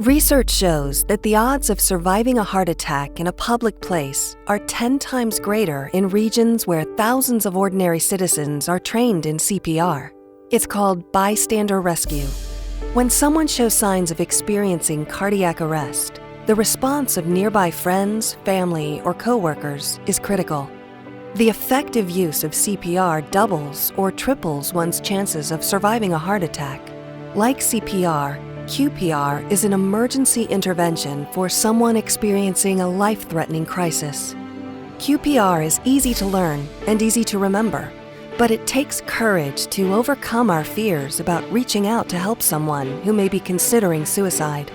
Research shows that the odds of surviving a heart attack in a public place are 10 times greater in regions where thousands of ordinary citizens are trained in CPR. It's called bystander rescue. When someone shows signs of experiencing cardiac arrest, the response of nearby friends, family, or coworkers is critical. The effective use of CPR doubles or triples one's chances of surviving a heart attack. Like CPR, QPR is an emergency intervention for someone experiencing a life-threatening crisis. QPR is easy to learn and easy to remember, but it takes courage to overcome our fears about reaching out to help someone who may be considering suicide.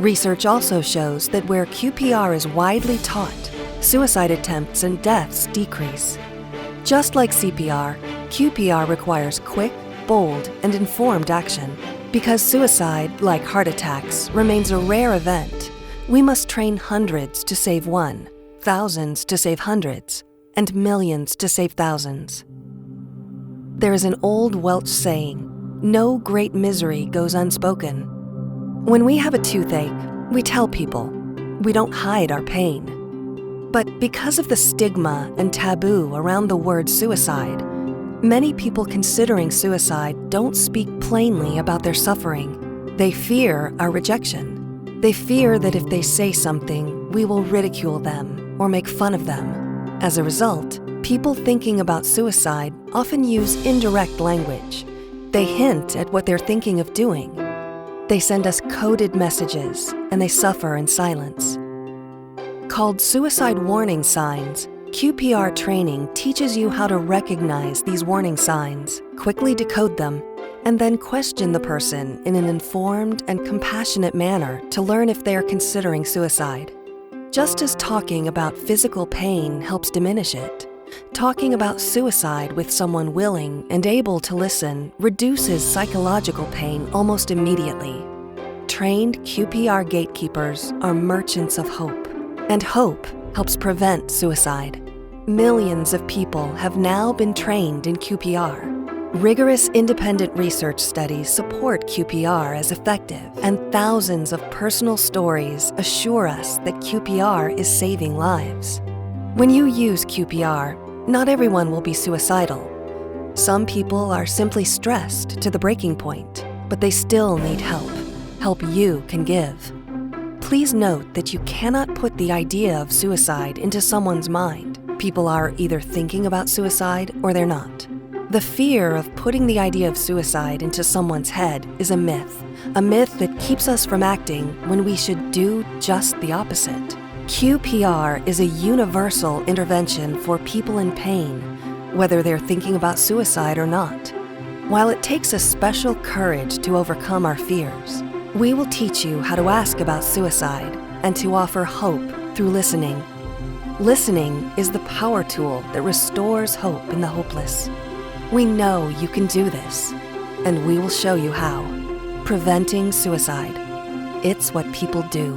Research also shows that where QPR is widely taught, suicide attempts and deaths decrease. Just like CPR, QPR requires quick, bold, and informed action. Because suicide, like heart attacks, remains a rare event, we must train hundreds to save one, thousands to save hundreds, and millions to save thousands. There is an old Welsh saying, "No great misery goes unspoken." When we have a toothache, we tell people. We don't hide our pain. But because of the stigma and taboo around the word suicide, many people considering suicide don't speak plainly about their suffering. They fear our rejection. They fear that if they say something, we will ridicule them or make fun of them. As a result, people thinking about suicide often use indirect language. They hint at what they're thinking of doing. They send us coded messages, and they suffer in silence. Called suicide warning signs, QPR training teaches you how to recognize these warning signs, quickly decode them, and then question the person in an informed and compassionate manner to learn if they are considering suicide. Just as talking about physical pain helps diminish it, talking about suicide with someone willing and able to listen reduces psychological pain almost immediately. Trained QPR gatekeepers are merchants of hope, and hope helps prevent suicide. Millions of people have now been trained in QPR. Rigorous independent research studies support QPR as effective, and thousands of personal stories assure us that QPR is saving lives. When you use QPR, not everyone will be suicidal. Some people are simply stressed to the breaking point, but they still need help you can give. Please note that you cannot put the idea of suicide into someone's mind. People are either thinking about suicide or they're not. The fear of putting the idea of suicide into someone's head is a myth that keeps us from acting when we should do just the opposite. QPR is a universal intervention for people in pain, whether they're thinking about suicide or not. While it takes a special courage to overcome our fears, we will teach you how to ask about suicide and to offer hope through listening. Listening is the power tool that restores hope in the hopeless. We know you can do this, and we will show you how. Preventing suicide. It's what people do.